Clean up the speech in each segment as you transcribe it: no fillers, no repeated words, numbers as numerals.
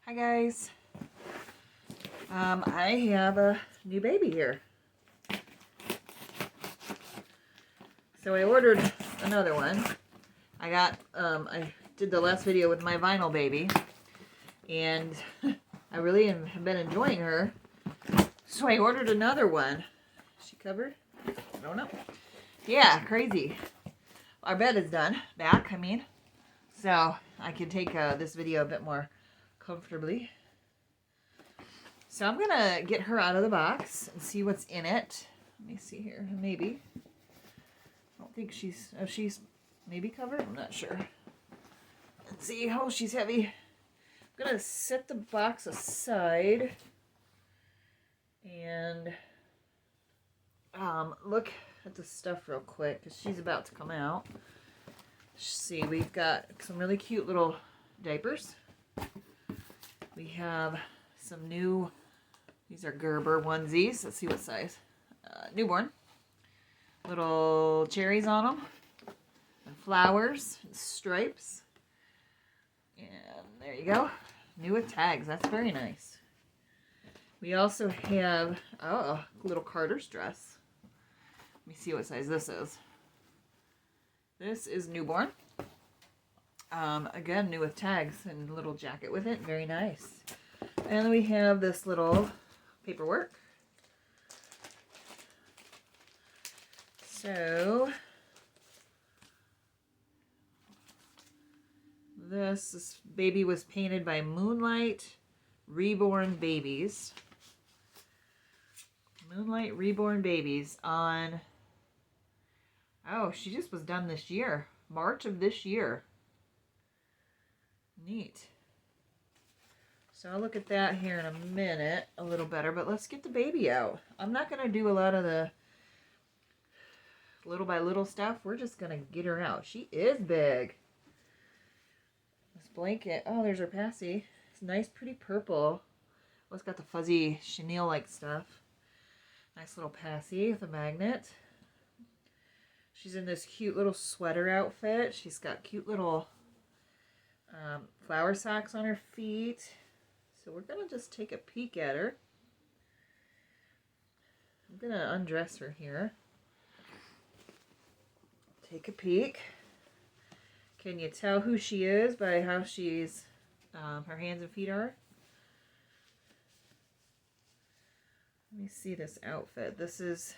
Hi guys. I have a new baby here. So I ordered another one. I did the last video with my vinyl baby, and I really have been enjoying her. So I ordered another one. Is she covered? I don't know. Yeah, crazy. Our bed is done. Back, I mean. So I can take this video a bit more comfortably. So I'm going to get her out of the box and see what's in it. Let me see here. Maybe. I don't think she's maybe covered. I'm not sure. Let's see. Oh, she's heavy. I'm going to set the box aside and look at the stuff real quick because she's about to come out. Let's see. We've got some really cute little diapers. We have some new... These are Gerber onesies. Let's see what size. Newborn. Little cherries on them. And flowers. And stripes. And there you go. New with tags. That's very nice. We also have, a little Carter's dress. Let me see what size this is. This is newborn. Again, new with tags and a little jacket with it. Very nice. And we have this little paperwork. So this baby was painted by Moonlight Reborn Babies. Moonlight Reborn Babies on, she just was done this year. March of this year. Neat. So I'll look at that here in a minute a little better, but let's get the baby out. I'm not going to do a lot of the little by little stuff. We're just going to get her out. She is big. This blanket, there's her passy. It's nice, pretty purple. Oh, it's got the fuzzy chenille-like stuff. Nice little passy with a magnet. She's in this cute little sweater outfit. She's got cute little flower socks on her feet. So we're going to just take a peek at her. I'm going to undress her here. Take a peek. Can you tell who she is by how she's, her hands and feet are? Let me see this outfit. This is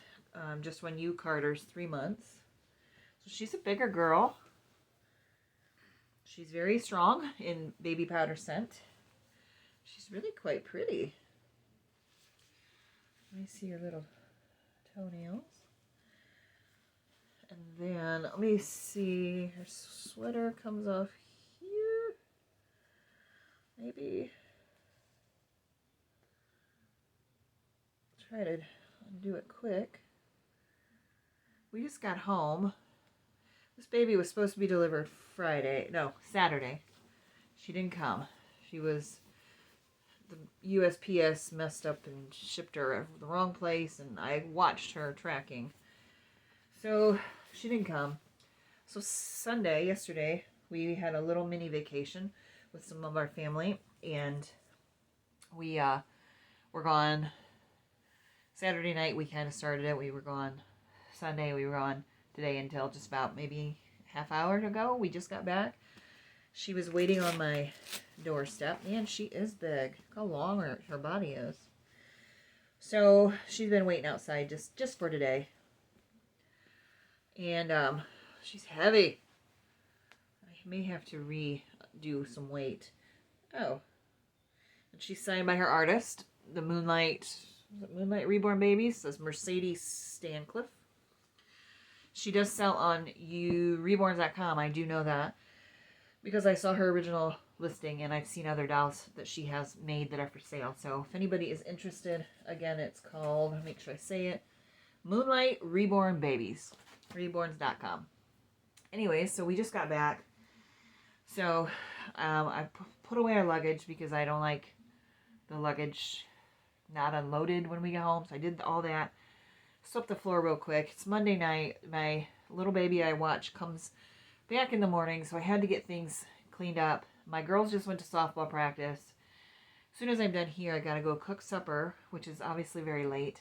just when Carter's 3 months. So she's a bigger girl. She's very strong in baby powder scent. She's really quite pretty. Let me see her little toenails. And then, let me see, her sweater comes off here. Maybe. Try to undo it quick. We just got home. This baby was supposed to be delivered Saturday. She didn't come. The USPS messed up and shipped her the wrong place, and I watched her tracking. So she didn't come. So yesterday, we had a little mini vacation with some of our family, and we were gone. Saturday night we kind of started it. We were gone Sunday. We were gone today until just about maybe half hour ago. We just got back. She was waiting on my doorstep, and she is big. Look how long her body is. So she's been waiting outside just for today. And she's heavy. I may have to redo some weight. Oh. And she's signed by her artist, the Moonlight Reborn Babies. Says Mercedes Stancliffe. She does sell on reborns.com. I do know that, because I saw her original listing, and I've seen other dolls that she has made that are for sale. So if anybody is interested, again, it's called, make sure I say it, Moonlight Reborn Babies. Reborns.com. Anyway, so we just got back. So I put away our luggage because I don't like the luggage not unloaded when we get home. So I did all that. Swept the floor real quick. It's Monday night. My little baby I watch comes back in the morning, so I had to get things cleaned up. My girls just went to softball practice. As soon as I'm done here, I gotta go cook supper, which is obviously very late.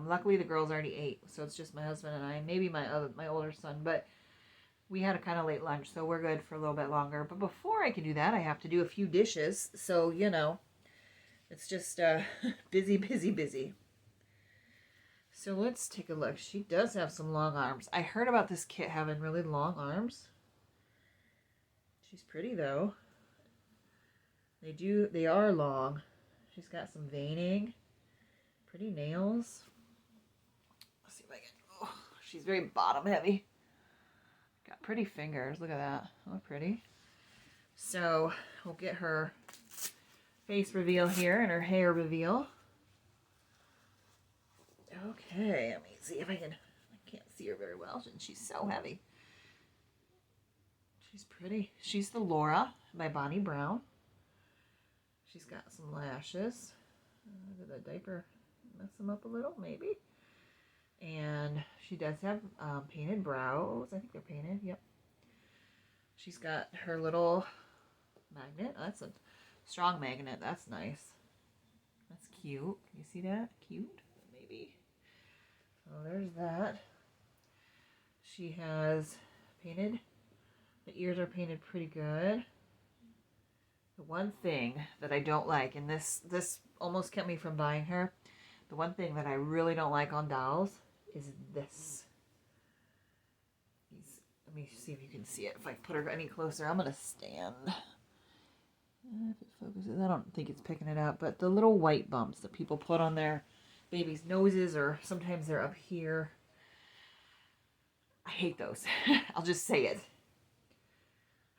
Luckily, the girls already ate, so it's just my husband and I, maybe my older son, but we had a kind of late lunch, so we're good for a little bit longer. But before I can do that, I have to do a few dishes, so, you know, it's just busy, busy, busy. So let's take a look. She does have some long arms. I heard about this kit having really long arms. She's pretty, though. They are long. She's got some veining. Pretty nails. Let's see if I can, oh, she's very bottom heavy. Got pretty fingers, look at that. Oh, pretty. So, we'll get her face reveal here and her hair reveal. Okay, let me see if I can't see her very well, and she's so heavy. She's pretty. She's the Laura by Bonnie Brown. She's got some lashes. Did that diaper mess them up a little? Maybe. And she does have painted brows. I think they're painted. Yep. She's got her little magnet. Oh, that's a strong magnet. That's nice. That's cute. Can you see that? Cute? Maybe. So there's that. She has painted. The ears are painted pretty good. The one thing that I don't like, and this almost kept me from buying her, the one thing that I really don't like on dolls is this. Let me see if you can see it. If I put her any closer, I'm going to stand. If it focuses, I don't think it's picking it up, but the little white bumps that people put on their babies' noses, or sometimes they're up here. I hate those. I'll just say it.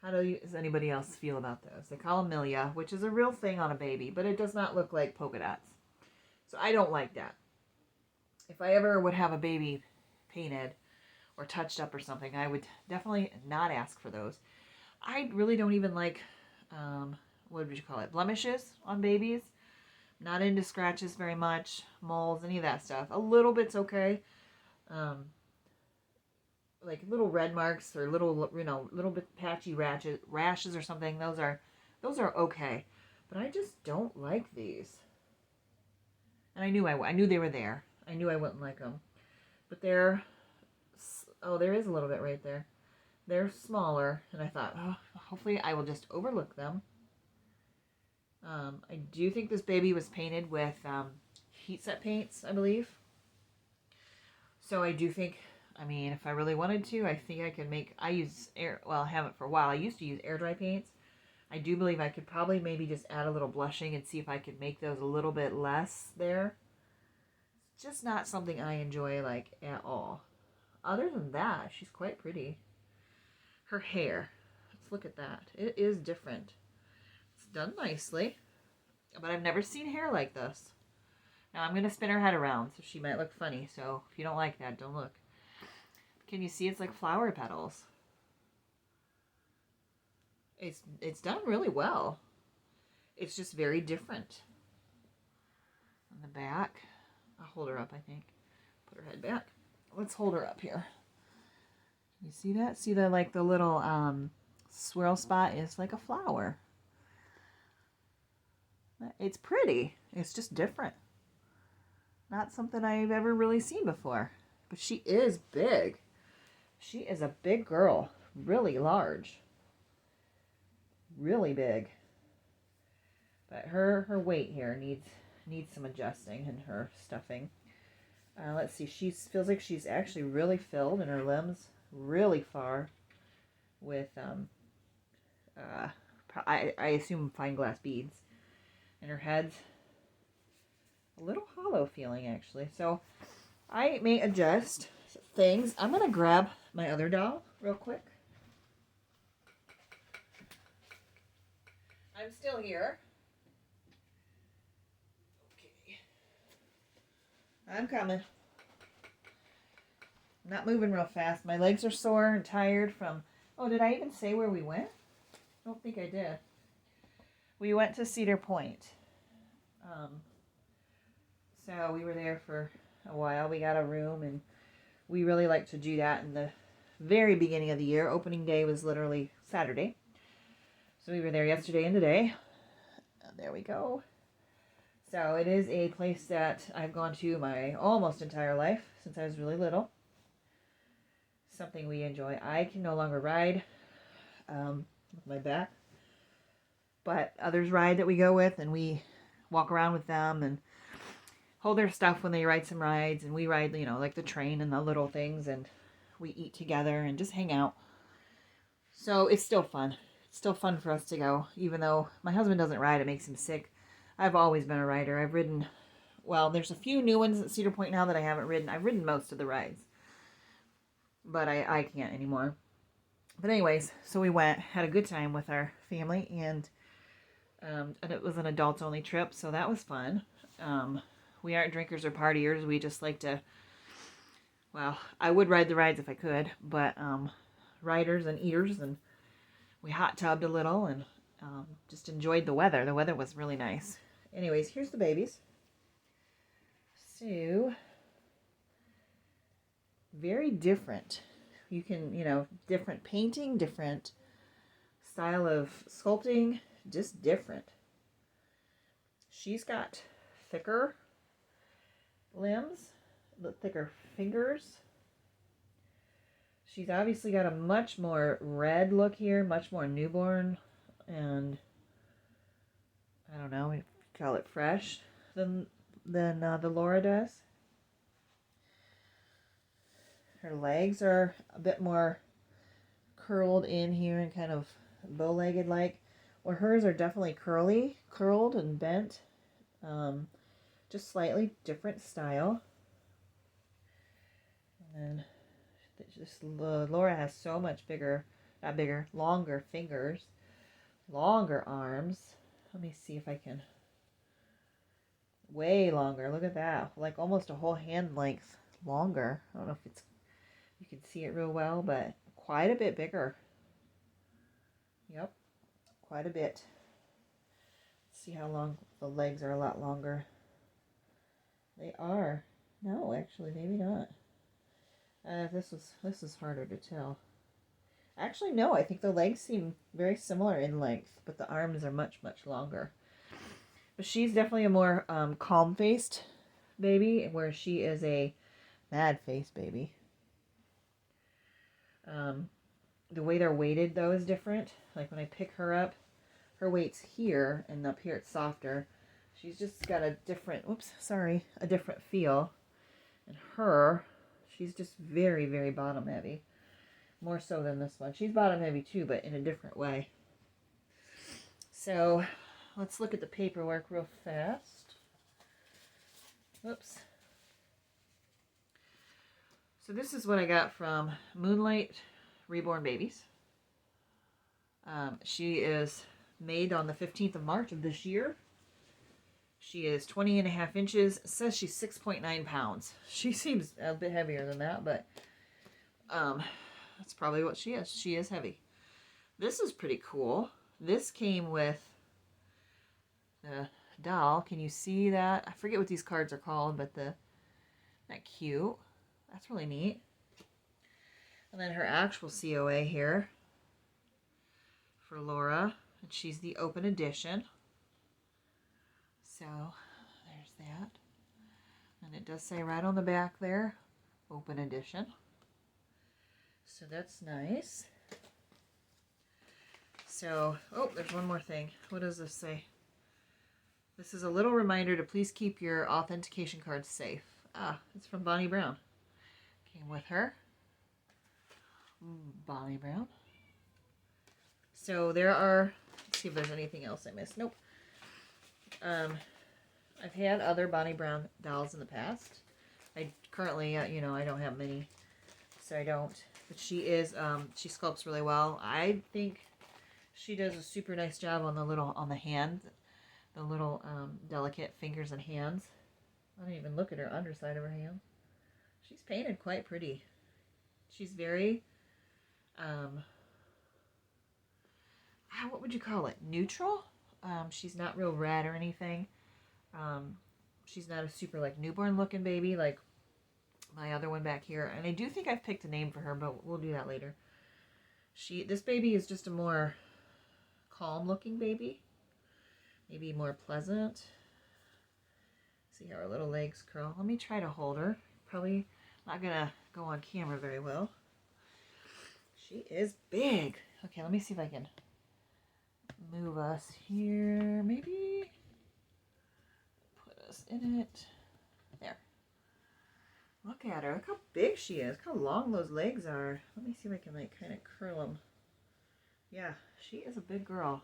How does anybody else feel about those? They call them milia, which is a real thing on a baby, but it does not look like polka dots. So I don't like that. If I ever would have a baby painted or touched up or something, I would definitely not ask for those. I really don't even like, what would you call it, blemishes on babies. Not into scratches very much, moles, any of that stuff. A little bit's okay. Like little red marks or little, you know, little bit patchy rashes or something. Those are okay. But I just don't like these. And I knew they were there. I knew I wouldn't like them. But they're, oh, there is a little bit right there. They're smaller, and I thought, oh, hopefully I will just overlook them. I do think this baby was painted with heat set paints, I believe. So I do think, I mean, if I really wanted to, I think I could make, I haven't for a while. I used to use air dry paints. I do believe I could probably maybe just add a little blushing and see if I could make those a little bit less there. It's just not something I enjoy, like, at all. Other than that, she's quite pretty. Her hair, let's look at that. It is different. It's done nicely, but I've never seen hair like this. Now I'm going to spin her head around, so she might look funny. So if you don't like that, don't look. Can you see it's like flower petals? It's done really well. It's just very different. On the back, I'll hold her up, I think. Put her head back. Let's hold her up here. Can you see that? See the, like, the little swirl spot is like a flower. It's pretty. It's just different. Not something I've ever really seen before. But she is big. She is a big girl. Really large. Really big. But her weight here needs some adjusting in her stuffing. Let's see. She feels like she's actually really filled in her limbs, really far, with I assume fine glass beads. And her head's a little hollow feeling, actually. So I may adjust things. I'm gonna grab my other doll real quick. I'm still here. Okay. I'm coming. I'm not moving real fast. My legs are sore and tired from... Oh, did I even say where we went? I don't think I did. We went to Cedar Point. So we were there for a while. We got a room, and we really like to do that in the very beginning of the year. Opening day was literally Saturday. So we were there yesterday and today. There we go. So it is a place that I've gone to my almost entire life since I was really little. Something we enjoy. I can no longer ride with my back, but others ride that we go with, and we walk around with them and hold their stuff when they ride some rides, and we ride, like the train and the little things, and we eat together and just hang out. So it's still fun. It's still fun for us to go, even though my husband doesn't ride. It makes him sick. I've always been a rider. I've ridden, well, there's a few new ones at Cedar Point now that I haven't ridden. I've ridden most of the rides, but I can't anymore. But anyways, so we went, had a good time with our family, and it was an adults-only trip, so that was fun. We aren't drinkers or partiers. We just like to, well, I would ride the rides if I could, but riders and eaters, and we hot tubbed a little and just enjoyed the weather. The weather was really nice. Anyways, here's the babies. So, very different. You can, different painting, different style of sculpting, just different. She's got thicker limbs, thicker fingers. She's obviously got a much more red look here, much more newborn, and I don't know, we call it fresh than the Laura does. Her legs are a bit more curled in here and kind of bow-legged like. Well, hers are definitely curled and bent. Just slightly different style. And then Laura has so much longer fingers, longer arms. Let me see if I can. Way longer. Look at that. Like almost a whole hand length longer. I don't know if you can see it real well, but quite a bit bigger. Yep, quite a bit. Let's see how long the legs are. A lot longer. They are. No, actually, maybe not. This is harder to tell. Actually, no. I think the legs seem very similar in length, but the arms are much, much longer. But she's definitely a more calm-faced baby, where she is a mad-faced baby. The way they're weighted, though, is different. Like when I pick her up, her weight's here, and up here it's softer. She's just got a different, a different feel. And she's just very, very bottom-heavy. More so than this one. She's bottom-heavy, too, but in a different way. So, let's look at the paperwork real fast. Whoops. So this is what I got from Moonlight Reborn Babies. She is made on the 15th of March of this year. She is 20.5 inches. It says she's 6.9 pounds. She seems a bit heavier than that, but that's probably what she is. She is heavy. This is pretty cool. This came with the doll. Can you see that? I forget what these cards are called, but that cute. That's really neat. And then her actual COA here for Laura. And she's the open edition. So, there's that. And it does say right on the back there, open edition. So that's nice. So, there's one more thing. What does this say? This is a little reminder to please keep your authentication cards safe. It's from Bonnie Brown. Came with her. Bonnie Brown. So there are, let's see if there's anything else I missed. Nope. I've had other Bonnie Brown dolls in the past. I currently, I don't have many, so I don't. But she is, she sculpts really well. I think she does a super nice job on the hand, the little delicate fingers and hands. I don't even look at her underside of her hand. She's painted quite pretty. She's very, what would you call it? Neutral? She's not real red or anything. She's not a super newborn looking baby like my other one back here. And I do think I've picked a name for her, but we'll do that later. This baby is just a more calm looking baby. Maybe more pleasant. See how her little legs curl. Let me try to hold her. Probably not gonna go on camera very well. She is big. Okay, let me see if I can move us here. Maybe put us in it. There. Look at her. Look how big she is. Look how long those legs are. Let me see if I can like kind of curl them. Yeah, she is a big girl.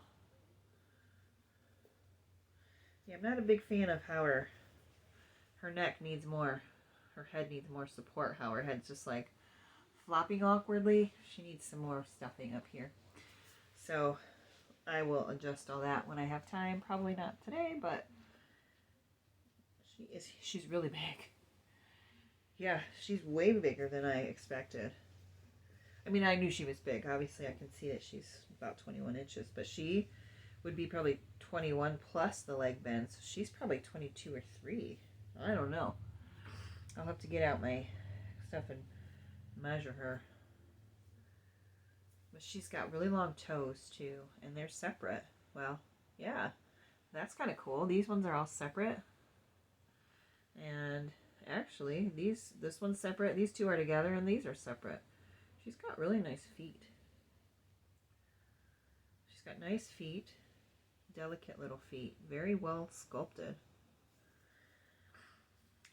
Yeah, I'm not a big fan of how her neck needs more, her head needs more support. How her head's just like flopping awkwardly. She needs some more stuffing up here. So I will adjust all that when I have time. Probably not today, but she's really big. Yeah, she's way bigger than I expected. I mean, I knew she was big. Obviously, I can see that she's about 21 inches, but she would be probably 21 plus the leg bend. So she's probably 22 or 3. I don't know. I'll have to get out my stuff and measure her. But she's got really long toes too, and they're separate. Well, yeah, that's kind of cool. These ones are all separate. And actually, this one's separate. These two are together, and these are separate. She's got really nice feet. She's got nice feet, delicate little feet, very well sculpted.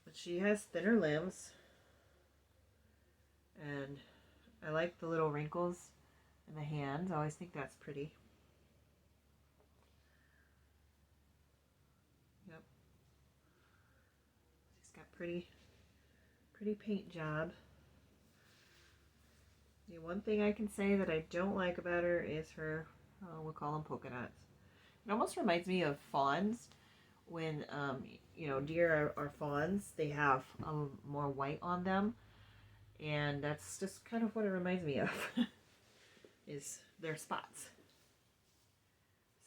But she has thinner limbs, and I like the little wrinkles in the hands. I always think that's pretty. Yep. She's got pretty paint job. The one thing I can say that I don't like about her is her, we'll call them polka dots. It almost reminds me of fawns. When, deer are fawns, they have more white on them. And that's just kind of what it reminds me of, is their spots.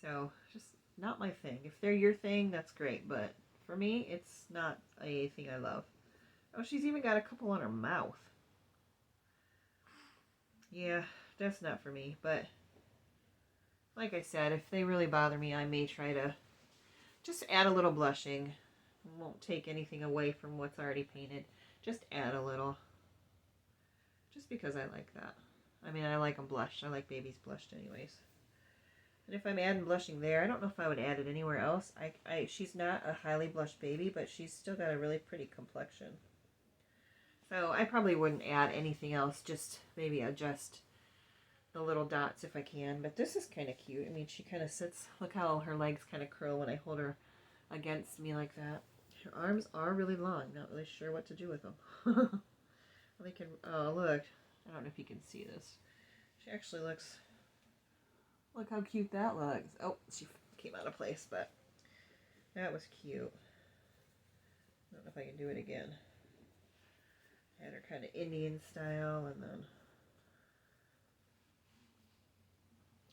So, just not my thing. If they're your thing, that's great. But for me, it's not a thing I love. Oh, she's even got a couple on her mouth. Yeah, that's not for me. But, like I said, if they really bother me, I may try to just add a little blushing. Won't take anything away from what's already painted. Just add a little. Just because I like that. I mean, I like them blushed. I like babies blushed anyways. And if I'm adding blushing there, I don't know if I would add it anywhere else. She's not a highly blushed baby, but she's still got a really pretty complexion. So I probably wouldn't add anything else. Just maybe adjust the little dots if I can. But this is kind of cute. I mean, she kind of sits. Look how her legs kind of curl when I hold her against me like that. Her arms are really long. Not really sure what to do with them. They can, oh look, I don't know if you can see this. She actually looks, look how cute that looks. Oh, she came out of place, but that was cute. I don't know if I can do it again. I had her kind of Indian style, and then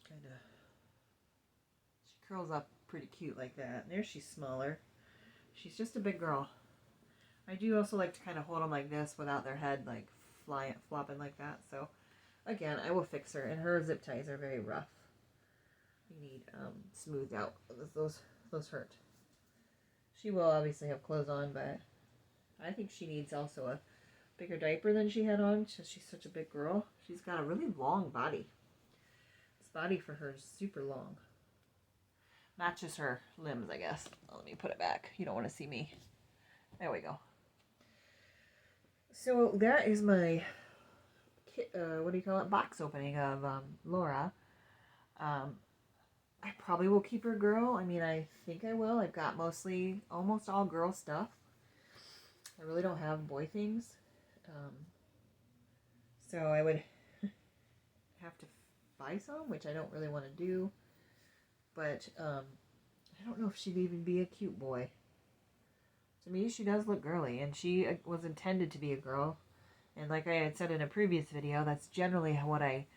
kind of, she curls up pretty cute like that. And there she's smaller. She's just a big girl. I do also like to kind of hold them like this without their head like flopping like that. So again, I will fix her. And her zip ties are very rough. You need smoothed out. Those hurt. She will obviously have clothes on, but I think she needs also a bigger diaper than she had on because she's such a big girl. She's got a really long body. This body for her is super long. Matches her limbs, I guess. Oh, let me put it back. You don't want to see me. There we go. So that is my, box opening of Laura. I probably will keep her girl. I mean, I think I will. I've got almost all girl stuff. I really don't have boy things. So I would have to buy some, which I don't really want to do. But I don't know if she'd even be a cute boy. To me, she does look girly, and she was intended to be a girl. And like I had said in a previous video, that's generally what I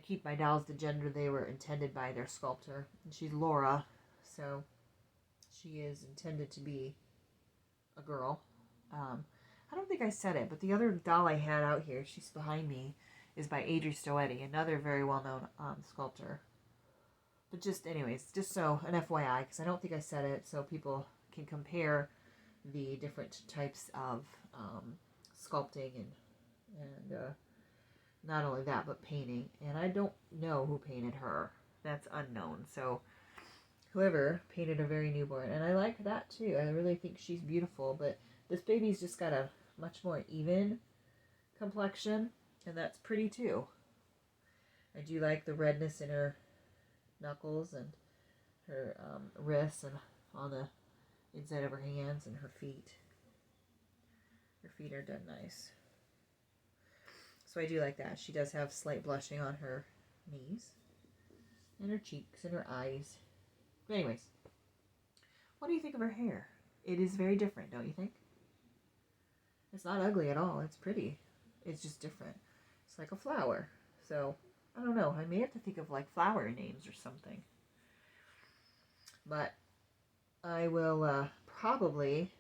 keep my dolls the gender they were intended by their sculptor. And she's Laura, so she is intended to be a girl. I don't think I said it, but the other doll I had out here, she's behind me, is by Adri Stoetti, another very well-known sculptor. But just, anyways, just so, an FYI, because I don't think I said it, so people can compare the different types of sculpting and not only that, but painting. And I don't know who painted her. That's unknown. So whoever painted a very newborn, and I like that too. I really think she's beautiful, but this baby's just got a much more even complexion, and that's pretty too. I do like the redness in her knuckles and her wrists and on the inside of her hands and her feet. Her feet are done nice. So I do like that. She does have slight blushing on her knees and her cheeks and her eyes. But anyways, what do you think of her hair? It is very different, don't you think? It's not ugly at all. It's pretty. It's just different. It's like a flower. So, I don't know. I may have to think of like flower names or something. But I will probably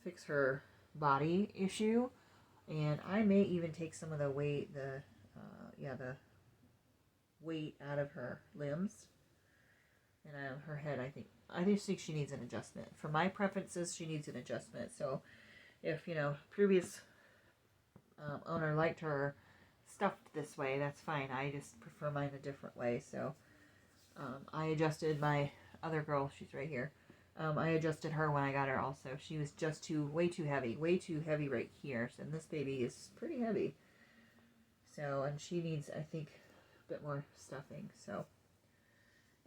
fix her body issue, and I may even take some of the weight, the weight out of her limbs and her head. I just think she needs an adjustment. For my preferences, she needs an adjustment. So, if previous owner liked her stuffed this way, that's fine. I just prefer mine a different way. So, I adjusted my other girl. She's right here. I adjusted her when I got her also. She was just way too heavy right here. And this baby is pretty heavy. So, and she needs, I think, a bit more stuffing. So,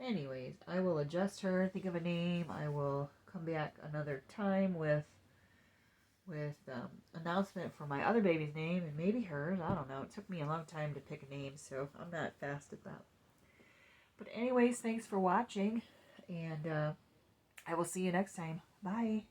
anyways, I will adjust her, think of a name. I will come back another time with announcement for my other baby's name and maybe hers. I don't know. It took me a long time to pick a name, so I'm not fast at that. But anyways, thanks for watching, and I will see you next time. Bye.